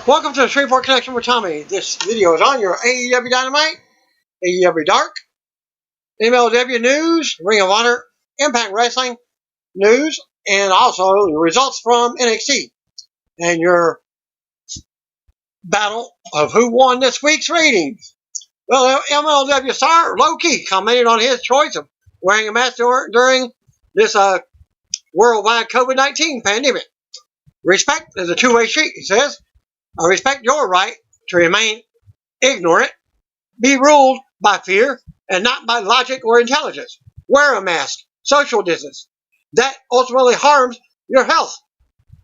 Welcome to the Shreveport Connection with Tommy. This video is on your AEW Dynamite, AEW Dark, MLW News, Ring of Honor, Impact Wrestling News, and also the results from NXT. And your battle of who won this week's ratings. Well, MLW star Low-Ki commented on his choice of wearing a mask during this worldwide COVID-19 pandemic. Respect is a two-way street, he says. I respect your right to remain ignorant, be ruled by fear, and not by logic or intelligence. Wear a mask, social distance. That ultimately harms your health,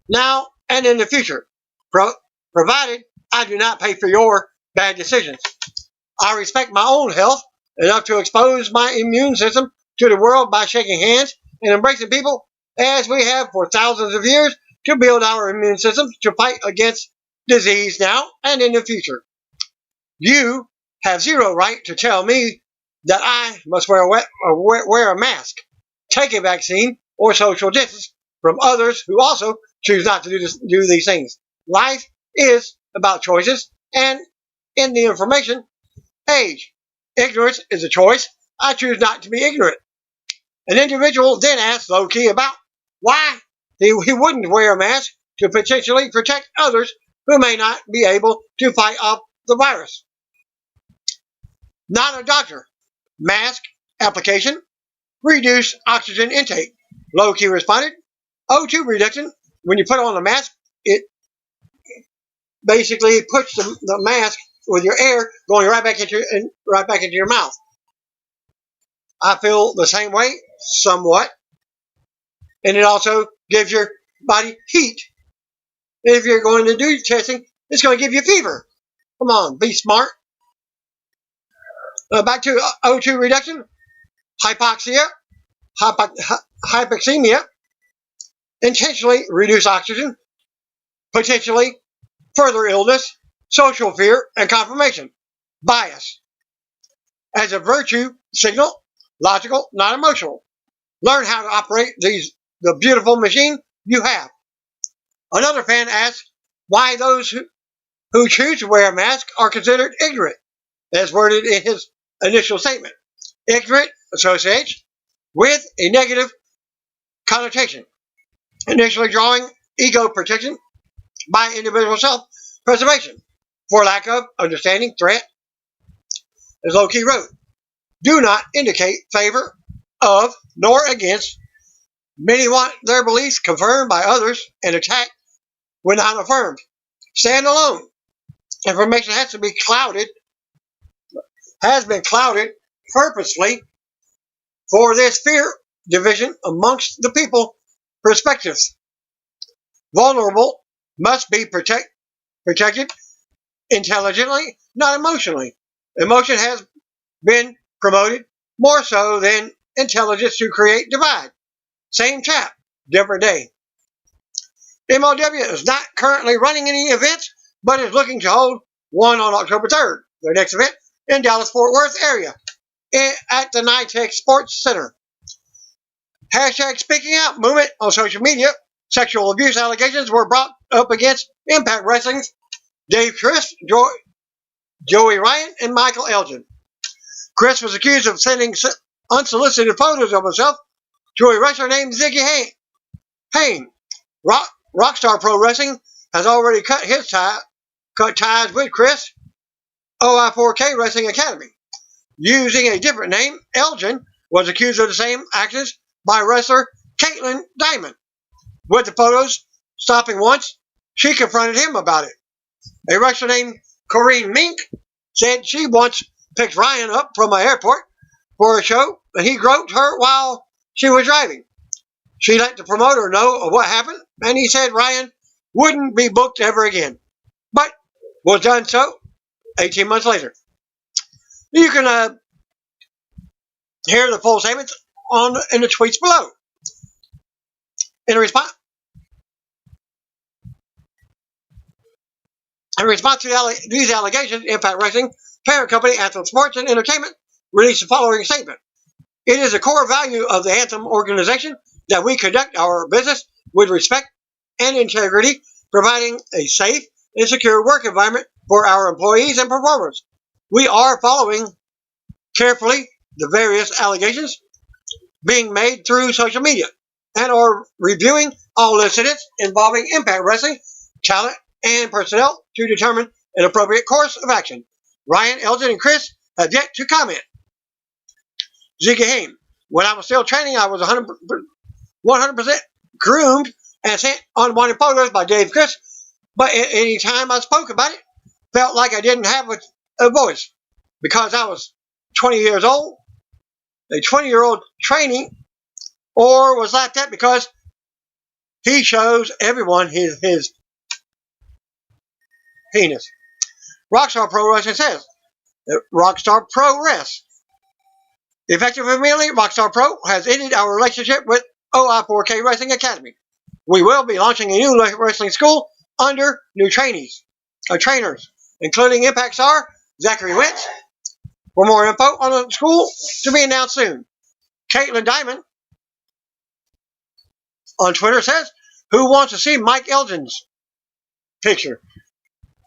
now and in the future, provided I do not pay for your bad decisions. I respect my own health enough to expose my immune system to the world by shaking hands and embracing people as we have for thousands of years to build our immune systems to fight against disease now and in the future. You have zero right to tell me that I must wear a mask, take a vaccine, or social distance from others who also choose not to do these things. Life is about choices, and in the information age, ignorance is a choice. I choose not to be ignorant. An individual then asked Low-Ki about why he wouldn't wear a mask to potentially protect others who may not be able to fight off the virus. Not a doctor. Mask application. Reduce oxygen intake. Low-Ki responded. O2 reduction. When you put on a mask, it basically puts the mask with your air going right back into your mouth. I feel the same way, somewhat. And it also gives your body heat. If you're going to do testing, it's going to give you fever. Come on, be smart. Back to O2 reduction, hypoxia, hypoxemia, intentionally reduce oxygen, potentially further illness, social fear, and confirmation, bias. As a virtue signal, logical, not emotional. Learn how to operate the beautiful machine you have. Another fan asked why those who choose to wear a mask are considered ignorant, as worded in his initial statement. Ignorant associates with a negative connotation, initially drawing ego protection by individual self-preservation for lack of understanding threat. As Low-Ki wrote, do not indicate favor of nor against. Many want their beliefs confirmed by others and attacked when not affirmed. Stand alone. Information has been clouded purposely for this fear division amongst the people perspectives. Vulnerable must be protected intelligently, not emotionally. Emotion has been promoted more so than intelligence to create divide. Same chap, different day. MLW is not currently running any events, but is looking to hold one on October 3rd, their next event, in Dallas-Fort Worth area at the NYTEX Sports Center. Hashtag speaking out movement on social media. Sexual abuse allegations were brought up against Impact Wrestling's Dave Chris, Joey Ryan, and Michael Elgin. Chris was accused of sending unsolicited photos of himself to a wrestler named Ziggy Hayne. Rockstar Pro Wrestling has already cut ties with Chris. OI4K Wrestling Academy. Using a different name, Elgin was accused of the same actions by wrestler Caitlin Diamond. With the photos stopping once, she confronted him about it. A wrestler named Corrine Mink said she once picked Ryan up from an airport for a show and he groped her while she was driving. She let the promoter know of what happened, and he said Ryan wouldn't be booked ever again, but was done so 18 months later. You can hear the full statements in the tweets below. In response to these allegations, Impact Wrestling, parent company Anthem Sports and Entertainment, released the following statement. It is a core value of the Anthem organization that we conduct our business with respect and integrity, providing a safe and secure work environment for our employees and performers. We are following carefully the various allegations being made through social media and are reviewing all incidents involving Impact Wrestling, talent, and personnel to determine an appropriate course of action. Ryan, Elgin, and Chris have yet to comment. Ziggy Haim. When I was still training, I was 100% groomed and sent unwanted photos by Dave Chris, but any time I spoke about it, felt like I didn't have a voice because I was 20 years old, a 20-year-old training, or was laughed at because he shows everyone his penis. Rockstar Pro Wrestling says, Rockstar Pro Rest. Effective immediately, Rockstar Pro has ended our relationship with OI4K Wrestling Academy. We will be launching a new wrestling school under new trainers, including Impact star Zachary Wentz. For more info on the school to be announced soon. Caitlin Diamond on Twitter says, who wants to see Mike Elgin's picture?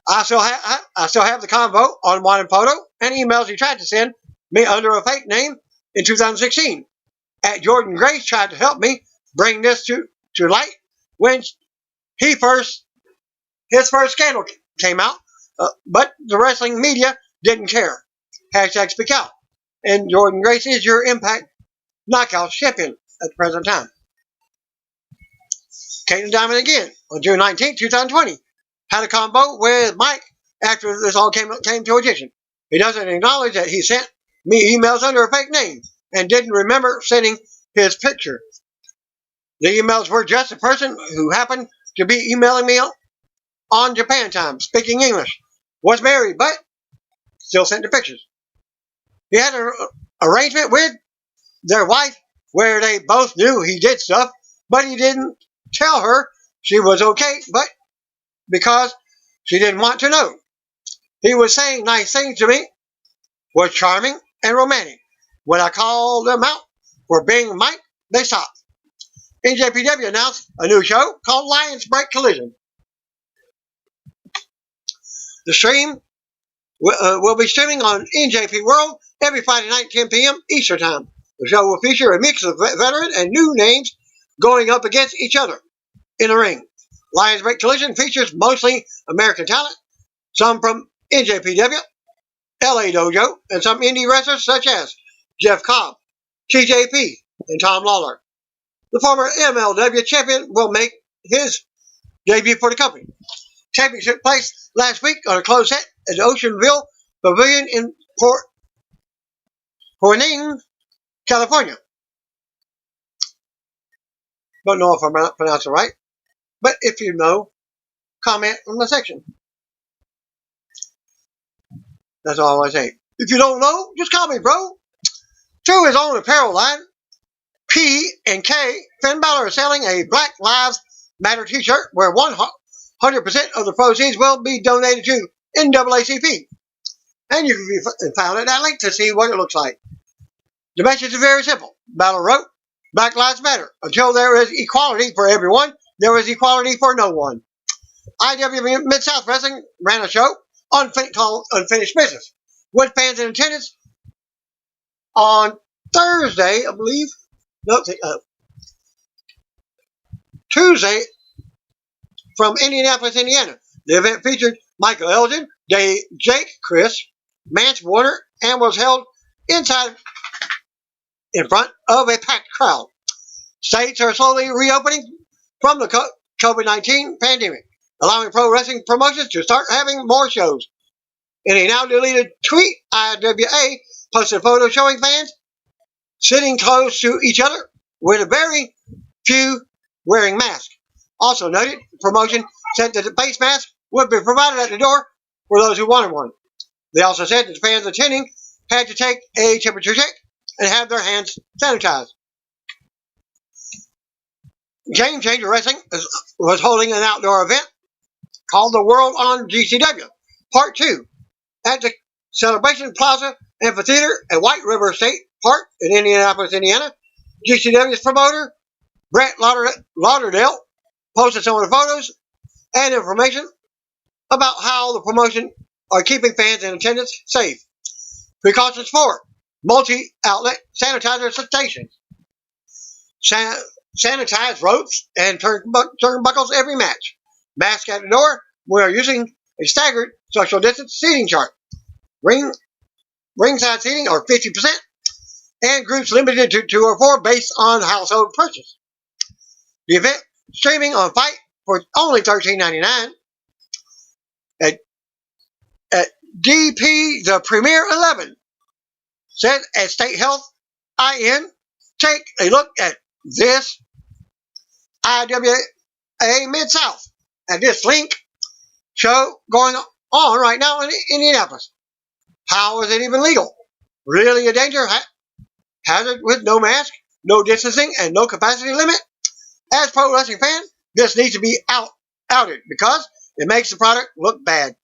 I still have the convo on wanted photo and emails he tried to send me under a fake name in 2016. At Jordan Grace tried to help me bring this to light when his first scandal came out, but the wrestling media didn't care. Hashtag speakout. And Jordan Grace is your Impact Knockout champion at the present time. Caitlin Diamond again on June 19, 2020. Had a combo with Mike after this all came to attention. He doesn't acknowledge that he sent me emails under a fake name and didn't remember sending his picture. The emails were just a person who happened to be emailing me on Japan time, speaking English. Was married, but still sent the pictures. He had an arrangement with their wife where they both knew he did stuff, but he didn't tell her she was okay, but because she didn't want to know. He was saying nice things to me, was charming and romantic. When I called them out for being Mike, they stopped. NJPW announced a new show called Lions Break Collision. The stream will be streaming on NJP World every Friday night, 10 p.m. Eastern Time. The show will feature a mix of veteran and new names going up against each other in the ring. Lions Break Collision features mostly American talent, some from NJPW, LA Dojo, and some indie wrestlers such as Jeff Cobb, TJP, and Tom Lawler. The former MLW champion will make his debut for the company. Taping took place last week on a closed set at the Oceanville Pavilion in Corning, California. Don't know if I'm pronouncing it right, but if you know, comment in the section. That's all I say. If you don't know, just call me, bro. Through his own apparel line, P and K, Finn Balor is selling a Black Lives Matter t-shirt where 100% of the proceeds will be donated to NAACP. And you can be found at that link to see what it looks like. The message is very simple. Balor wrote, Black Lives Matter. Until there is equality for everyone, there is equality for no one. IW Mid-South Wrestling ran a show called Unfinished Business with fans in attendance on Thursday, I believe. No, Tuesday from Indianapolis, Indiana. The event featured Michael Elgin, Jake, Chris, Mance Warner, and was held inside in front of a packed crowd. States are slowly reopening from the COVID-19 pandemic, allowing pro wrestling promotions to start having more shows. In a now deleted tweet, IWA posted a photo showing fans sitting close to each other with a very few wearing masks. Also noted, the promotion said that the face mask would be provided at the door for those who wanted one. They also said that the fans attending had to take a temperature check and have their hands sanitized. Game Changer Wrestling was holding an outdoor event called the World on GCW, Part 2, at the Celebration Plaza Amphitheater at White River State Park in Indianapolis, Indiana. GCW's promoter, Brett Lauderdale, posted some of the photos and information about how the promotion are keeping fans in attendance safe. Precautions for multi-outlet sanitizer stations. Sanitize ropes and turnbuckles every match. Mask at the door. We are using a staggered social distance seating chart. Ringside seating are 50%, and groups limited to 2 or 4 based on household purchase. The event streaming on Fight for only $13.99 at DP the Premier 11 said at State Health IN. Take a look at this IWA Mid-South at this link show going on right now in Indianapolis. How is it even legal? Really a danger hazard with no mask, no distancing, and no capacity limit? As pro wrestling fan, this needs to be outed because it makes the product look bad.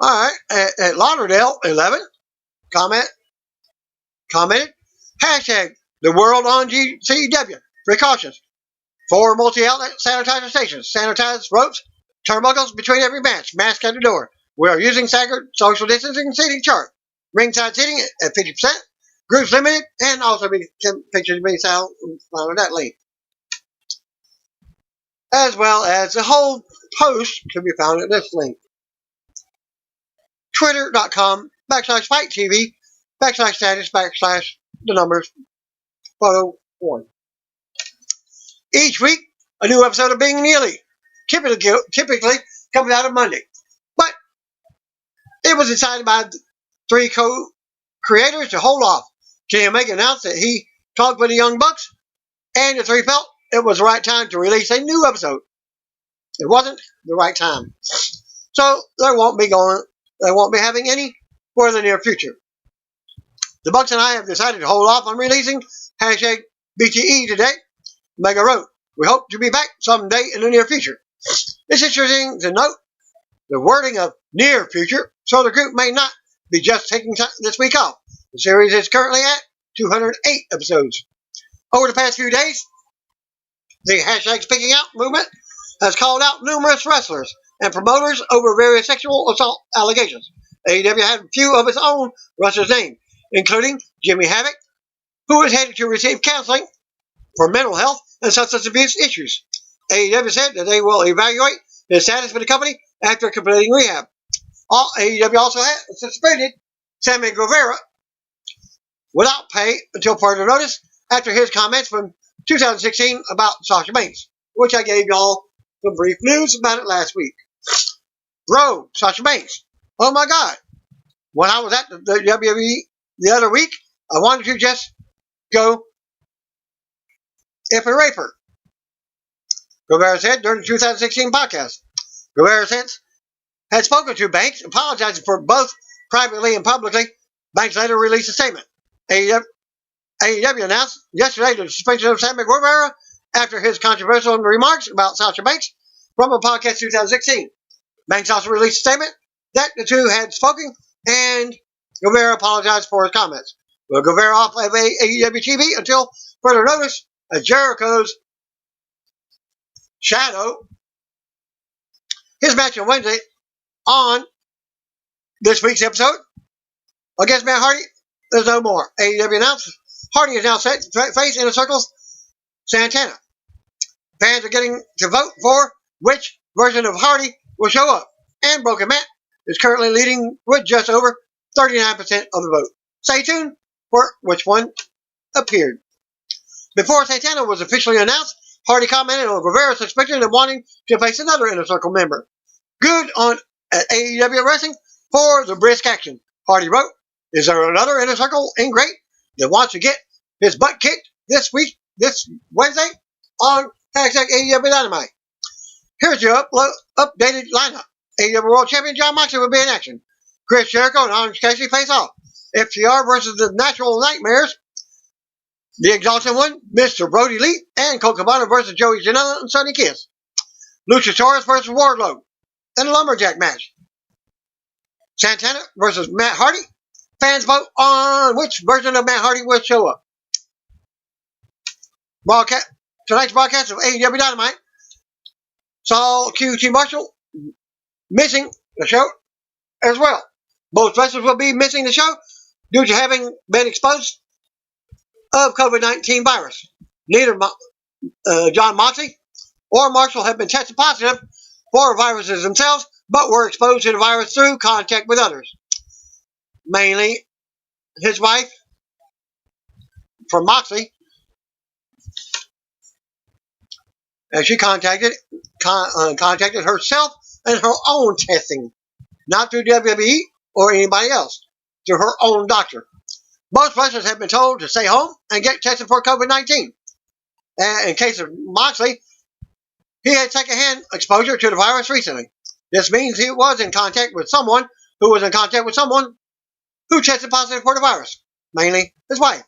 Alright, at Lauderdale 11, commented, hashtag the world on GCW. Precautions. 4 multi-outlet sanitizer stations. Sanitized ropes, turnbuckles between every match. Mask at the door. We are using staggered social distancing seating chart. Ringside seating at 50%. Groups limited, and also pictures being found on that link. As well as the whole post can be found at this link. Twitter.com/FightTV /status /the numbers photo 1. Each week, a new episode of Being in the Elite. Typically comes out on Monday. But it was decided by 3 co-creators to hold off. Kenny Omega announced that he talked with the Young Bucks, and the 3 felt it was the right time to release a new episode. It wasn't the right time. So they won't be having any for the near future. The Bucks and I have decided to hold off on releasing hashtag BTE today. Omega wrote, we hope to be back someday in the near future. It's interesting to note the wording of near future, so the group may not be just taking this week off. The series is currently at 208 episodes. Over the past few days, the hashtag speaking out movement has called out numerous wrestlers and promoters over various sexual assault allegations. AEW had a few of its own wrestlers named, including Jimmy Havoc, who is headed to receive counseling for mental health and substance abuse issues. AEW said that they will evaluate his status with the company after completing rehab. AEW also has suspended Sammy Guevara without pay until further notice after his comments from 2016 about Sasha Banks, which I gave y'all some brief news about it last week. Bro, Sasha Banks. Oh my God. When I was at the WWE the other week, I wanted to just go if and rape her. Guevara said during the 2016 podcast. Guevara had spoken to Banks, apologizing for both privately and publicly. Banks later released a statement. AEW announced yesterday the suspension of Sammy Guevara after his controversial remarks about Sasha Banks from a podcast 2016. Banks also released a statement that the two had spoken, and Guevara apologized for his comments. Well, Guevara off of AEW TV until further notice as Jericho's shadow his match on Wednesday on this week's episode against Matt Hardy. There's no more. AEW announced Hardy is now set to face Inner Circle's Santana. Fans are getting to vote for which version of Hardy will show up, and Broken Matt is currently leading with just over 39% of the vote. Stay tuned for which one appeared. Before Santana was officially announced, Hardy commented on Guevara's suspension and wanting to face another Inner Circle member. Good on at AEW Wrestling for the brisk action. Hardy wrote, is there another Inner Circle ingrate that wants to get his butt kicked this Wednesday on hashtag AEW Dynamite? Here's your updated lineup. AEW World Champion Jon Moxley will be in action. Chris Jericho and Orange Cassidy face off. FTR versus the Natural Nightmares. The Exalted One, Mr. Brody Lee, and Colt Cabana versus Joey Janela and Sonny Kiss. Luchasaurus versus Wardlow. And a Lumberjack match. Santana versus Matt Hardy. Fans vote on which version of Matt Hardy will show up. Tonight's broadcast of AEW Dynamite saw QT Marshall missing the show as well. Both wrestlers will be missing the show due to having been exposed of COVID-19 virus. Neither John Moxley or Marshall have been tested positive for viruses themselves, but were exposed to the virus through contact with others. Mainly his wife, from Moxley, and she contacted herself and her own testing, not through WWE or anybody else, through her own doctor. Both wrestlers have been told to stay home and get tested for COVID-19. In case of Moxley, he had secondhand exposure to the virus recently. This means he was in contact with someone who was in contact with someone who tested positive for the virus, mainly his wife.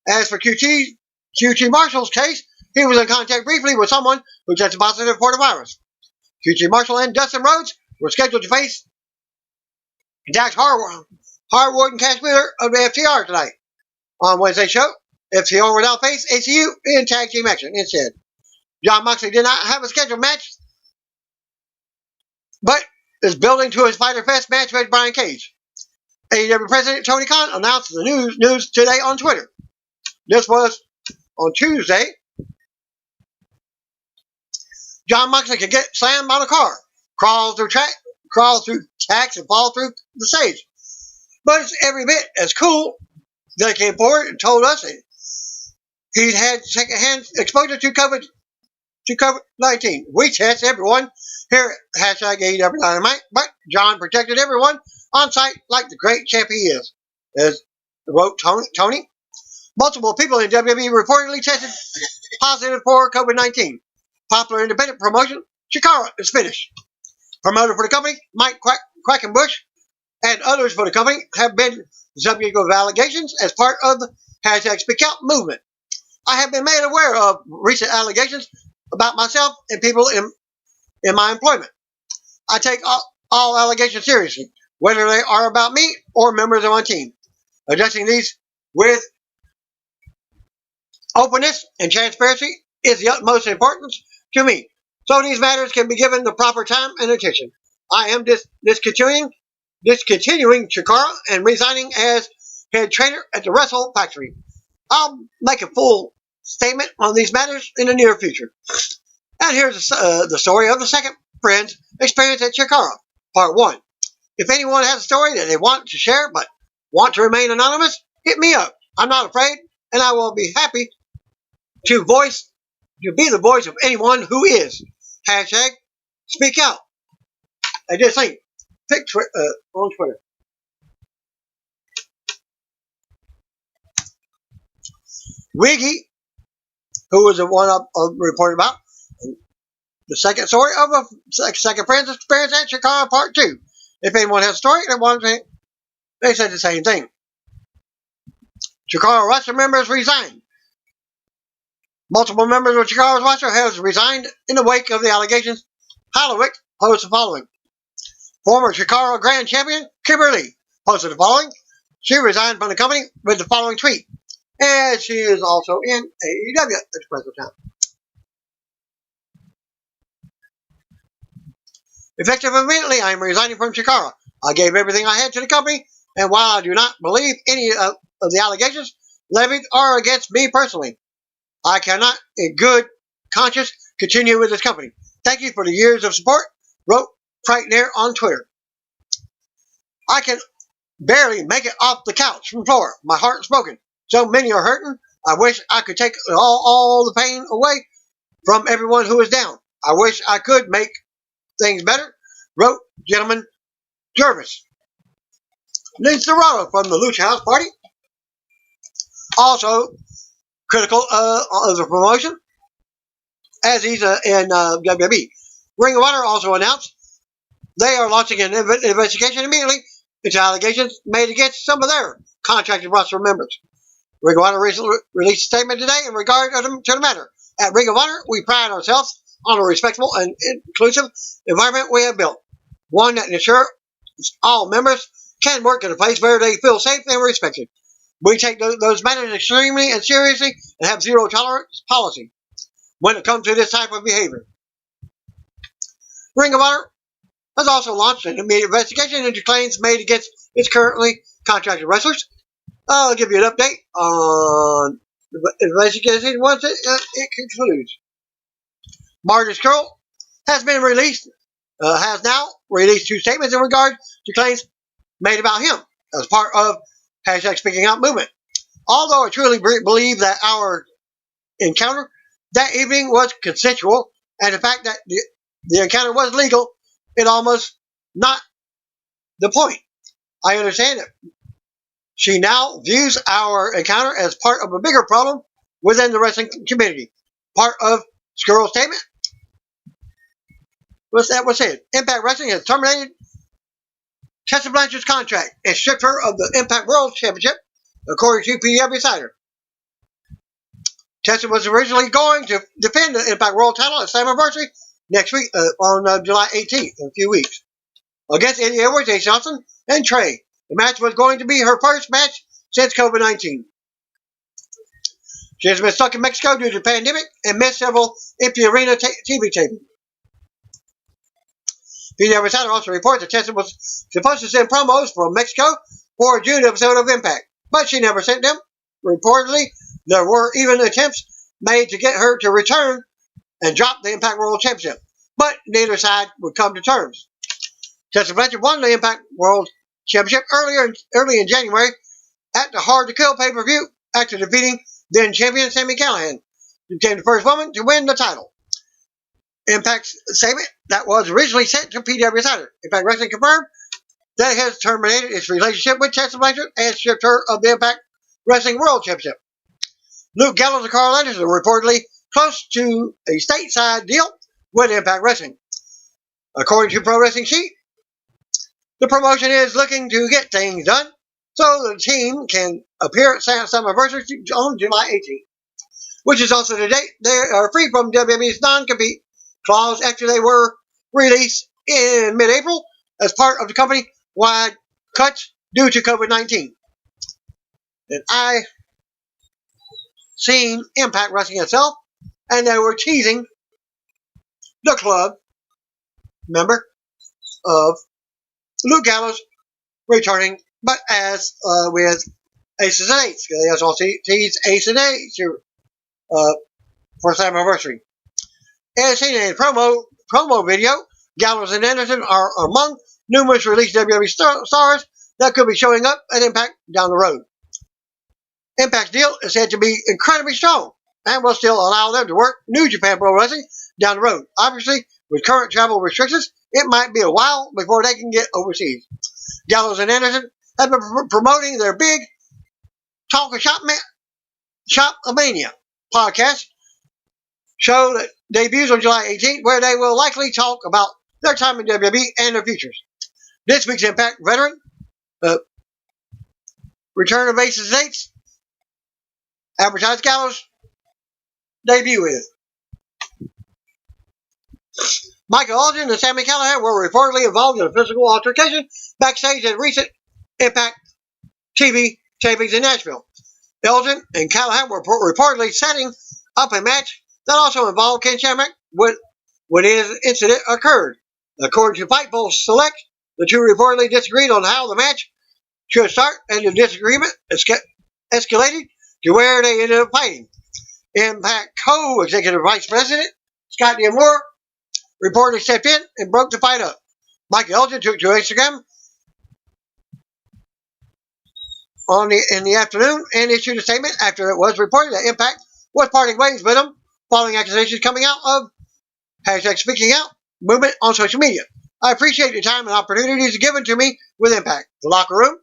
As for QT Marshall's case, he was in contact briefly with someone who tested positive for the virus. QT Marshall and Dustin Rhodes were scheduled to face Dax Harwood and Cash Wheeler of the FTR tonight. On Wednesday's show, FTR would outface ACU in tag team action instead. John Moxley did not have a scheduled match, but is building to his Fighter Fest match with Brian Cage. AEW President Tony Khan announced the news today on Twitter. This was on Tuesday. John Moxley could get slammed on a car, crawl through tracks, and fall through the stage. But it's every bit as cool that he came forward and told us that he'd had secondhand exposure to COVID-19. We test everyone here at #AEW Dynamite, but John protected everyone on site like the great champ he is, as wrote Tony. Multiple people in WWE reportedly tested positive for COVID-19. Popular independent promotion, Chikara, is finished. Promoter for the company, Mike Quackenbush, and others for the company have been subject of allegations as part of the #speakout movement. I have been made aware of recent allegations about myself and people in my employment. I take all allegations seriously, whether they are about me or members of my team. Addressing these with openness and transparency is the utmost importance to me, so these matters can be given the proper time and attention. I am discontinuing Chikara and resigning as head trainer at the Wrestle Factory. I'll make a full statement on these matters in the near future. And here's the story of the second friend's experience at Chikara, Part 1. If anyone has a story that they want to share but want to remain anonymous, hit me up. I'm not afraid, and I will be happy to be the voice of anyone who is. #SpeakOut. I just think, on Twitter. Wiggy, who was the one I reported about, the second story of a second friend's experience at Chicago Part 2. If anyone has a story, they said the same thing. Chicago roster members resigned. Multiple members of Chicago's roster have resigned in the wake of the allegations. Hallowick posted the following. Former Chicago Grand Champion Kimberly posted the following. She resigned from the company with the following tweet. And she is also in AEW at the present time. Effective immediately, I am resigning from Chicago. I gave everything I had to the company, and while I do not believe any of the allegations levied are against me personally, I cannot, in good conscience, continue with this company. Thank you for the years of support, wrote Frightener on Twitter. I can barely make it off the couch from the floor. My heart is broken. So many are hurting. I wish I could take all the pain away from everyone who is down. I wish I could make things better, wrote Gentleman Jervis. Vince Dorado from the Lucha House Party, also critical of the promotion, as he's in WWE. Ring of Honor also announced they are launching an investigation immediately into allegations made against some of their contracted roster members. Ring of Honor recently released a statement today in regard to the matter. At Ring of Honor, we pride ourselves on a respectful and inclusive environment we have built, one that ensures all members can work in a place where they feel safe and respected. We take those matters extremely and seriously and have zero tolerance policy when it comes to this type of behavior. Ring of Honor has also launched an immediate investigation into claims made against its currently contracted wrestlers. I'll give you an update on the investigation once it concludes. Marty's Girl has been released, has now released 2 statements in regard to claims made about him as part of hashtag Speaking Out movement. Although I truly believe that our encounter that evening was consensual, and the fact that the encounter was legal, it almost not the point. I understand it. She now views our encounter as part of a bigger problem within the wrestling community. Part of Skrull's statement. What's it? Impact Wrestling has terminated Tessa Blanchard's contract and stripped her of the Impact World Championship, according to PW Insider. Tessa was originally going to defend the Impact World title at Slammiversary next week on July 18th, in a few weeks, against Eddie Edwards, Ace Johnson, and Trey. The match was going to be her first match since COVID-19. She has been stuck in Mexico due to the pandemic and missed several empty arena TV tapings. PW Insider also reports that Tessa was supposed to send promos from Mexico for a June episode of Impact, but she never sent them. Reportedly, there were even attempts made to get her to return and drop the Impact World Championship, but neither side would come to terms. Tessa Blanchard won the Impact World Championship early in January at the Hard to Kill pay-per-view after defeating then champion Sami Callihan. She became the first woman to win the title. Impact's statement that was originally sent to PW Insider. Impact Wrestling confirmed that it has terminated its relationship with Tessa Blanchard and stripped her of the Impact Wrestling World Championship. Luke Gallows and Carl Anderson are reportedly close to a stateside deal with Impact Wrestling. According to Pro Wrestling Sheet, the promotion is looking to get things done so the team can appear at Slammiversary on July 18th, which is also the date they are free from WWE's non-compete clause after they were released in mid-April as part of the company-wide cuts due to COVID-19. And I seen Impact Wrestling itself, and they were teasing the club member of Luke Gallows returning, but as with Aces and Eights. They also teased Ace and Eights for Slammiversary. As seen in a promo video, Gallows and Anderson are among numerous released WWE stars that could be showing up at Impact down the road. Impact's deal is said to be incredibly strong and will still allow them to work New Japan Pro Wrestling down the road. Obviously, with current travel restrictions, it might be a while before they can get overseas. Gallows and Anderson have been promoting their big Talk of Shop-a-Mania podcast show that debuts on July 18th, where they will likely talk about their time in WWE and their futures. This week's Impact veteran, return of Aces and Eights, advertised Gallows' debut with. Michael Elgin and Sami Callihan were reportedly involved in a physical altercation backstage at recent Impact TV tapings in Nashville. Elgin and Callihan were reportedly setting up a match that also involved Ken Shamrock when his incident occurred. According to Fightful Select, the two reportedly disagreed on how the match should start, and the disagreement escalated to where they ended up fighting. Impact co-executive vice president Scott D'Amore reportedly stepped in and broke the fight up. Mike Elgin took to Instagram in the afternoon and issued a statement after it was reported that Impact was parting ways with him following accusations coming out of hashtag Speaking Out movement on social media. I appreciate the time and opportunities given to me with Impact. The locker room,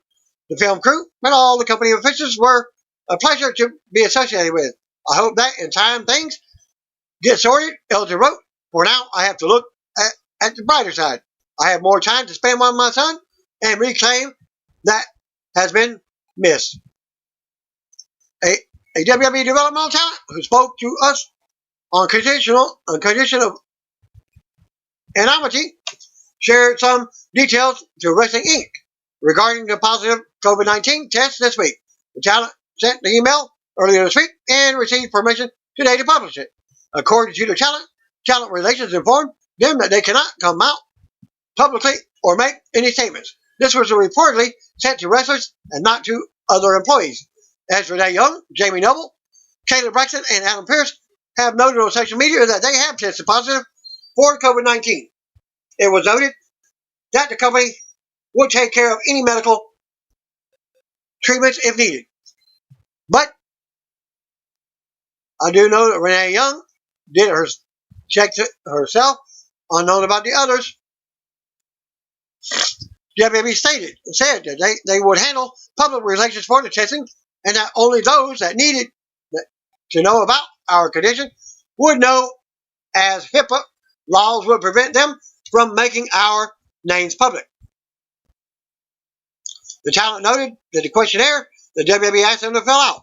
the film crew, and all the company officials were a pleasure to be associated with. I hope that in time things get sorted. Elgin wrote, for now I have to look at the brighter side. I have more time to spend with my son and reclaim that has been missed. A WWE developmental talent who spoke to us on condition of anonymity shared some details to Wrestling Inc. regarding the positive COVID-19 test this week. The talent sent the email earlier this week and received permission today to publish it. According to the talent relations informed them that they cannot come out publicly or make any statements. This was reportedly sent to wrestlers and not to other employees. As Renee Young, Jamie Noble, Caleb Braxton, and Adam Pearce have noted on social media that they have tested positive for COVID-19. It was noted that the company would take care of any medical treatments if needed. But I do know that Renee Young did her check herself, unknown about the others. WWE said that they would handle public relations for the testing, and that only those that needed to know about our condition would know, as HIPAA laws would prevent them from making our names public. The talent noted that the questionnaire the WWE asked them to fill out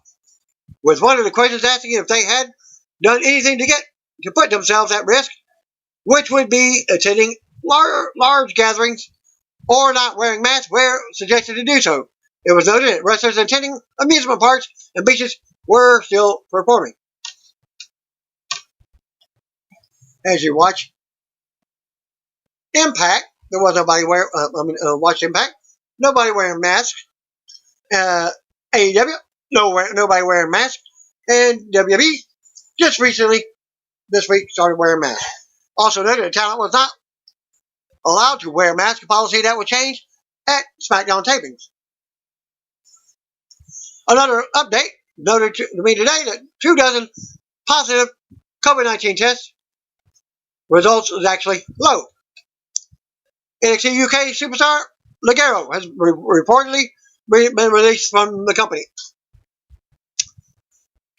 was one of the questions asking if they had done anything to put themselves at risk, which would be attending large gatherings or not wearing masks where suggested to do so. It was noted that wrestlers attending amusement parks and beaches were still performing. As you watch Impact, there was nobody watch Impact, nobody wearing masks. AEW, nobody wearing masks. And WWE just recently, this week, started wearing masks. Also noted that talent was not allowed to wear masks, a policy that would change at SmackDown tapings. Another update noted to me today that 24 positive COVID-19 test results was actually low. NXT UK superstar Ligero has reportedly been released from the company.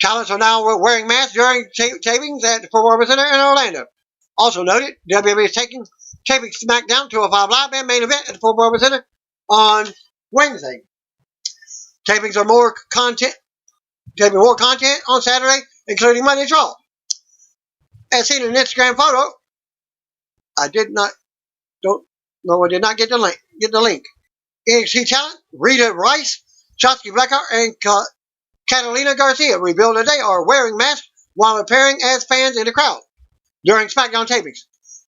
Talents are now wearing masks during tapings at the Performance Center in Orlando. Also noted, WWE is taping SmackDown 205 Live and main event at the Performance Center on Wednesday. Tapings are more content on Saturday, including Monday's Raw. As seen in an Instagram photo, I did not get the link. NXT talent Rita Rice, Shotzi Blackheart, and Catalina Garcia revealed that they are wearing masks while appearing as fans in the crowd during SmackDown tapings.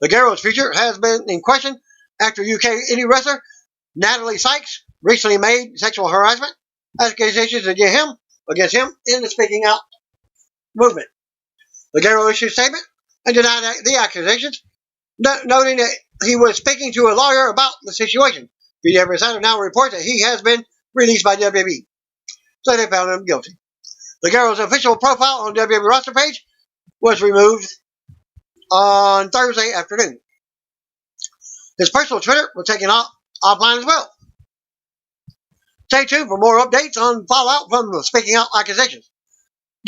Ligero's future has been in question after UK indie wrestler Natalie Sykes recently made sexual harassment accusations against him in the speaking out movement. Ligero issued a statement and denied the accusations, noting that he was speaking to a lawyer about the situation. PW Insider now reports that he has been released by WWE, so they found him guilty. Ligero's official profile on WWE roster page was removed on Thursday afternoon. His personal Twitter was taken offline as well. Stay tuned for more updates on fallout from the speaking out accusations.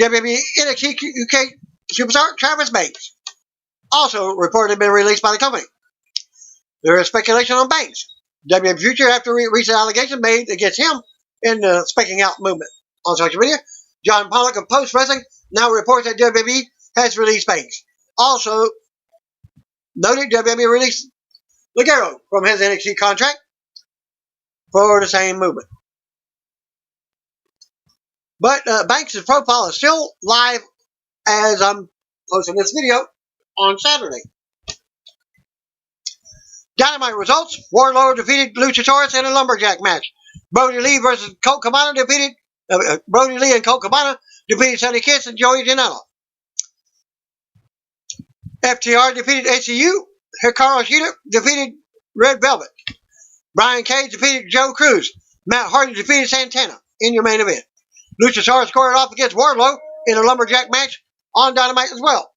WWE NXT UK superstar Travis Banks also reportedly been released by the company. There is speculation on Banks' WWE future after recent allegations made against him in the speaking out movement. On social media, John Pollock of Post Wrestling now reports that WWE has released Banks. Also noted, WWE released Ligero from his NXT contract for the same movement. But Banks' profile is still live as I'm posting this video on Saturday. Dynamite results. Wardlow defeated Luchasaurus in a lumberjack match. Brody Lee and Colt Cabana defeated Sonny Kiss and Joey Janela. FTR defeated ACU. Hikaru Shida defeated Red Velvet. Brian Cage defeated Joe Cruz. Matt Hardy defeated Santana in your main event. Luchasaurus scored off against Wardlow in a lumberjack match on Dynamite as well.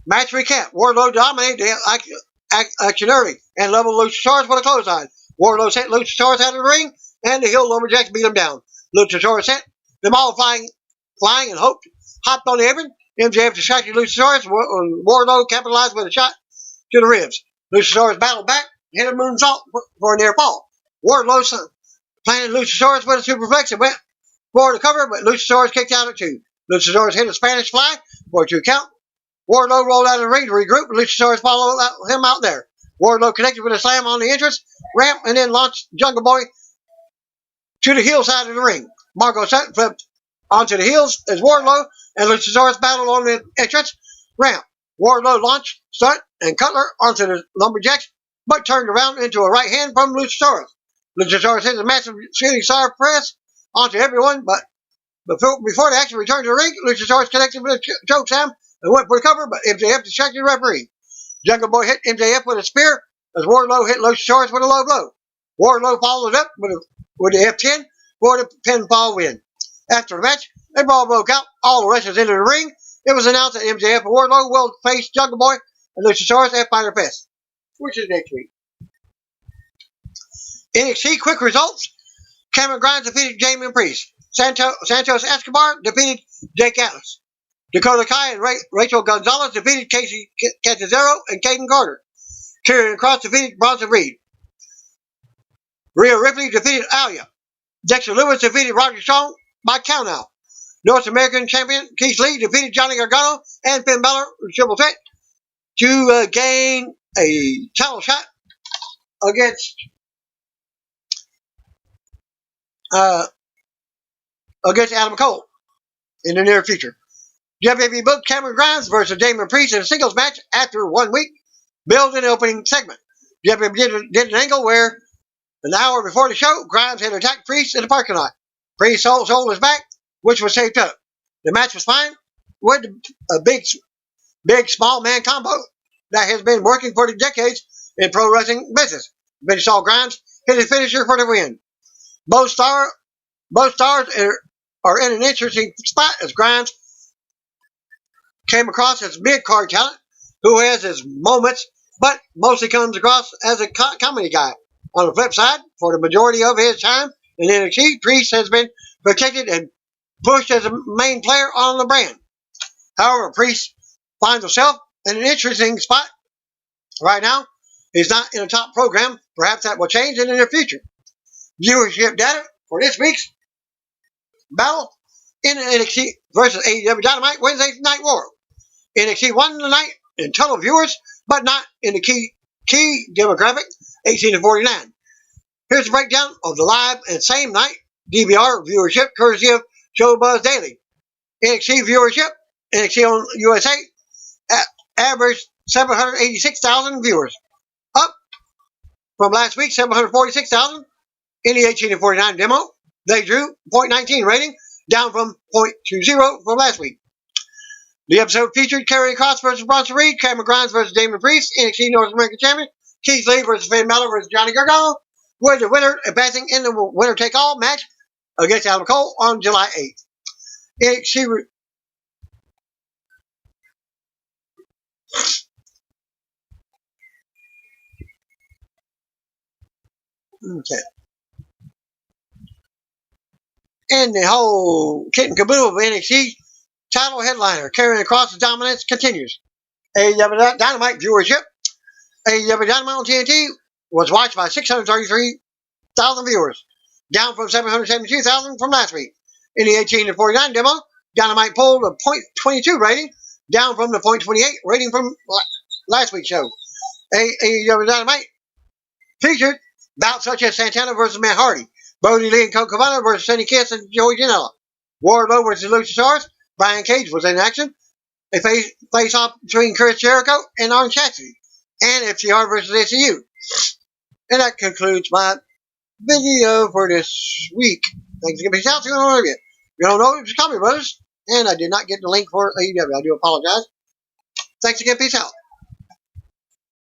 Match recap. Wardlow dominated the action early and leveled Luchasaurus with a clothesline. Wardlow sent Luchasaurus out of the ring, and the Hill Lumberjacks beat him down. Luchasaurus sent them all flying and hopped on the apron. MJF distracted Luchasaurus. Wardlow capitalized with a shot to the ribs. Luchasaurus battled back, hit a moonsault for a near fall. Wardlow planted Luchasaurus with a superplex and went for the cover, but Luchasaurus kicked out at 2. Luchasaurus hit a Spanish fly for a 2 count. Wardlow rolled out of the ring to regroup, and Luchasaurus followed him out there. Wardlow connected with a slam on the entrance ramp and then launched Jungle Boy to the heel side of the ring. Marco Stunt flipped onto the heels as Wardlow and Luchasaurus battled on the entrance ramp. Wardlow launched Stunt and Cutler onto the Lumberjacks, but turned around into a right hand from Luchasaurus. Luchasaurus hit a massive shooting star press onto everyone, but before the action returned to the ring, Luchasaurus connected with a chokeslam and went for the cover, but MJF distracted the referee. Jungle Boy hit MJF with a spear as Wardlow hit Luchasaurus with a low blow. Wardlow followed up with the F10 for the pinfall win. After the match, a brawl broke out. All the wrestlers entered the ring. It was announced that MJF and Wardlow will face Jungle Boy and Luchasaurus at Fighter Fest, which is next week. NXT quick results. Cameron Grimes defeated Jamie Priest. Santos Escobar defeated Jake Atlas. Dakota Kai and Rachel Gonzalez defeated Casey Catanzaro and Caden Carter. Karrion Kross defeated Bronson Reed. Rhea Ripley defeated Alia. Dexter Lewis defeated Roger Strong by countout. North American champion Keith Lee defeated Johnny Gargano and Finn Balor triple threat to gain a title shot against Adam Cole in the near future. WWE booked Cameron Grimes versus Damon Priest in a singles match after 1 week, billed in the opening segment. WWE did an angle where an hour before the show, Grimes had attacked Priest in the parking lot. Priest sold his back, which was taped up. The match was fine with a big small man combo that has been working for decades in pro wrestling business. Then saw Grimes hit his finisher for the win. Both stars are in an interesting spot as Grimes came across as mid-card talent who has his moments, but mostly comes across as a comedy guy. On the flip side, for the majority of his time in NXT, Priest has been protected and pushed as a main player on the brand. However, Priest finds himself in an interesting spot right now. He's not in a top program. Perhaps that will change in the near future. Viewership data for this week's battle in NXT versus AEW Dynamite Wednesday Night War. NXT won the night in total viewers, but not in the key demographic, 18 to 49. Here's a breakdown of the live and same night DVR viewership courtesy of Showbuzz Daily. NXT viewership, NXT on USA, averaged 786,000 viewers, up from last week, 746,000. In the 18 to 49 demo, they drew 0.19 rating, down from 0.20 from last week. The episode featured Karrion Kross versus Bronson Reed, Cameron Grimes versus Damon Priest, NXT North American Champion, Keith Lee versus Finn Balor versus Johnny Gargano, with the winner advancing in the winner-take-all match against Adam Cole on July 8th. NXT okay. And the whole kit and caboodle of NXT title headliner, Karrion Kross' dominance continues. AEW Dynamite viewership. AEW Dynamite on TNT was watched by 633,000 viewers, down from 772,000 from last week. In the 18 to 49 demo, Dynamite pulled a 0.22 rating, down from the 0.28 rating from last week's show. AEW Dynamite featured bouts such as Santana versus Matt Hardy, Brody Lee and Colt Cabana versus Sonny Kiss and Joey Janela, Wardlow versus Luchasaurus, Brian Cage was in action, a face-off between Chris Jericho and Orange Cassidy, and FTR versus SCU. And that concludes my video for this week. Thanks again. Peace out. See you on the You don't know, it's Comedy Brothers, and I did not get the link for AEW. I do apologize. Thanks again. Peace out.